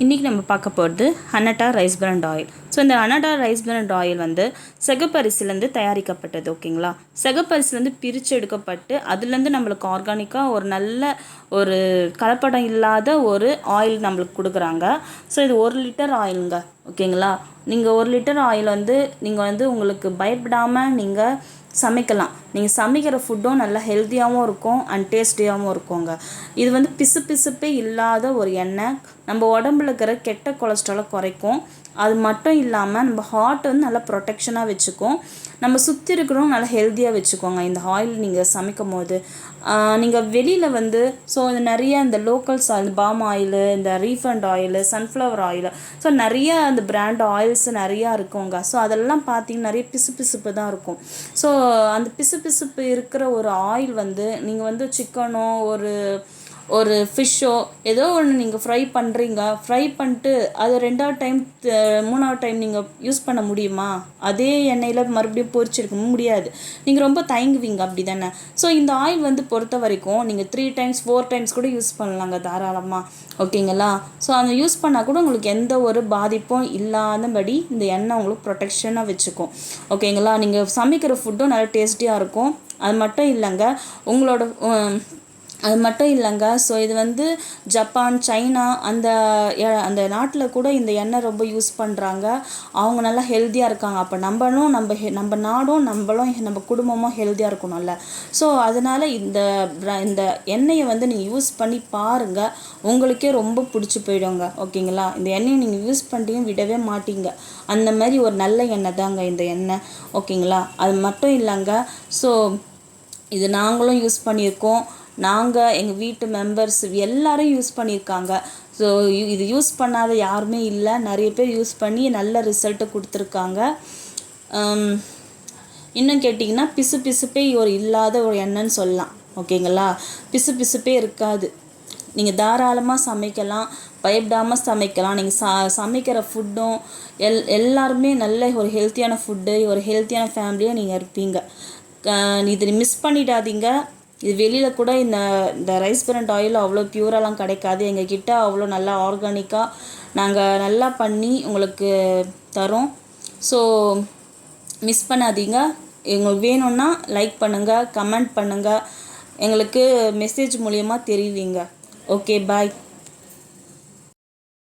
இன்றைக்கி நம்ம பார்க்க போகிறது ஹனட்டா ரைஸ் பிராண்ட் ஆயில். ஸோ இந்த ஹனட்டா ரைஸ் பிராண்ட் ஆயில் வந்து சிகப்பரிசிலேருந்து தயாரிக்கப்பட்டது. ஓகேங்களா, சிகப்பரிசிலேருந்து பிரித்து எடுக்கப்பட்டு அதுலேருந்து நம்மளுக்கு ஆர்கானிக்காக ஒரு நல்ல ஒரு கலப்படம் இல்லாத ஒரு ஆயில் நம்மளுக்கு கொடுக்குறாங்க. ஸோ இது 1 லிட்டர் ஆயிலுங்க. ஓகேங்களா, நீங்கள் 1 லிட்டர் ஆயில் வந்து நீங்கள் வந்து உங்களுக்கு பயப்படாமல் நீங்கள் சமைக்கலாம். நீங்கள் சமைக்கிற ஃபுட்டும் நல்லா ஹெல்த்தியாகவும் இருக்கும் அண்ட் டேஸ்டியாகவும் இருக்குங்க. இது வந்து பிசுப்பே இல்லாத ஒரு எண்ணெய். நம்ம உடம்புல இருக்கிற கெட்ட கொலஸ்ட்ராலை குறைக்கும். அது மட்டும் இல்லாமல் நம்ம ஹார்ட் வந்து நல்லா ப்ரொடெக்ஷனாக வச்சுக்கும். நம்ம சுற்றி இருக்கிறவங்க நல்லா ஹெல்த்தியாக வச்சுக்கோங்க இந்த ஆயில் நீங்கள் சமைக்கும் போது. நீங்கள் வெளியில் வந்து ஸோ இது நிறைய இந்த லோக்கல்ஸ் ஆயில், பாம் ஆயிலு, இந்த refined oil, sunflower oil, so நிறைய அந்த பிராண்ட் ஆயில்ஸ் நிறையா இருக்குங்க. ஸோ அதெல்லாம் பார்த்தீங்கன்னா நிறைய பிசுப்பு தான் இருக்கும். ஸோ அந்த பிசுப்பு இருக்கிற ஒரு ஆயில் வந்து நீங்கள் வந்து சிக்கனோ ஒரு ஃபிஷ்ஷோ ஏதோ ஒன்று நீங்கள் ஃப்ரை பண்ணுறீங்க, ஃப்ரை பண்ணிட்டு அது 2வது டைம் 3வது டைம் நீங்கள் யூஸ் பண்ண முடியுமா? அதே எண்ணெயில் மறுபடியும் பொரிச்சிருக்க முடியாது. நீங்கள் ரொம்ப தயங்குவீங்க, அப்படி தானே? ஸோ இந்த ஆயில் வந்து பொறுத்த வரைக்கும் நீங்கள் 3 டைம்ஸ் 4 டைம்ஸ் கூட யூஸ் பண்ணலாங்க தாராளமாக. ஓகேங்களா, ஸோ அந்த யூஸ் பண்ணால் கூட உங்களுக்கு எந்த ஒரு பாதிப்பும் இல்லாதபடி இந்த எண்ணெய் உங்களுக்கு ப்ரொடெக்ஷனாக வச்சுக்கும். ஓகேங்களா, நீங்கள் சமைக்கிற ஃபுட்டும் நல்லா டேஸ்டியாக இருக்கும். அது மட்டும் இல்லைங்க, ஸோ இது வந்து ஜப்பான், சைனா அந்த நாட்டில் கூட இந்த எண்ணெய் ரொம்ப யூஸ் பண்ணுறாங்க. அவங்க நல்லா ஹெல்த்தியாக இருக்காங்க. அப்போ நம்ம நாடும் நம்ம குடும்பமும் ஹெல்த்தியாக இருக்கணும்ல. ஸோ அதனால் இந்த எண்ணெயை வந்து நீங்கள் யூஸ் பண்ணி பாருங்கள், உங்களுக்கே ரொம்ப பிடிச்சி போயிடுங்க. ஓகேங்களா, இந்த எண்ணெயை நீங்கள் யூஸ் பண்ணிட்டீங்க விடவே மாட்டீங்க. அந்த மாதிரி ஒரு நல்ல எண்ணெய் தாங்க இந்த எண்ணெய். ஓகேங்களா, அது மட்டும் இல்லைங்க, ஸோ இது நாங்களும் யூஸ் பண்ணியிருக்கோம். நாங்கள் எங்கள் வீட்டு மெம்பர்ஸ் எல்லோரும் யூஸ் பண்ணியிருக்காங்க. ஸோ இது யூஸ் பண்ணாத யாருமே இல்லை. நிறைய பேர் யூஸ் பண்ணி நல்ல ரிசல்ட்டை கொடுத்துருக்காங்க. இன்னும் கேட்டிங்கன்னா பிசுப்பே ஒரு இல்லாத ஒரு எண்ணெய்ன்னு சொல்லலாம். ஓகேங்களா, பிசுப்பே இருக்காது. நீங்கள் தாராளமாக சமைக்கலாம், பயப்படாமல் சமைக்கலாம். நீங்கள் சமைக்கிற ஃபுட்டும் எல்லாருமே நல்ல ஒரு ஹெல்த்தியான ஃபுட்டு, ஒரு ஹெல்த்தியான ஃபேமிலியாக நீங்கள் இருப்பீங்க. இது மிஸ் பண்ணிடாதீங்க. இது வெளியில் கூட இந்த ரைஸ் பிராண்ட் ஆயில் அவ்வளோ பியூரெலாம் கிடைக்காது. எங்ககிட்ட அவ்வளோ நல்லா ஆர்கானிக்காக நாங்கள் நல்லா பண்ணி உங்களுக்கு தரோம். ஸோ மிஸ் பண்ணாதீங்க. எங்களுக்கு வேணும்னா லைக் பண்ணுங்கள், கமெண்ட் பண்ணுங்கள், எங்களுக்கு மெசேஜ் மூலியமாக தெரிவிங்க. ஓகே, பாய்.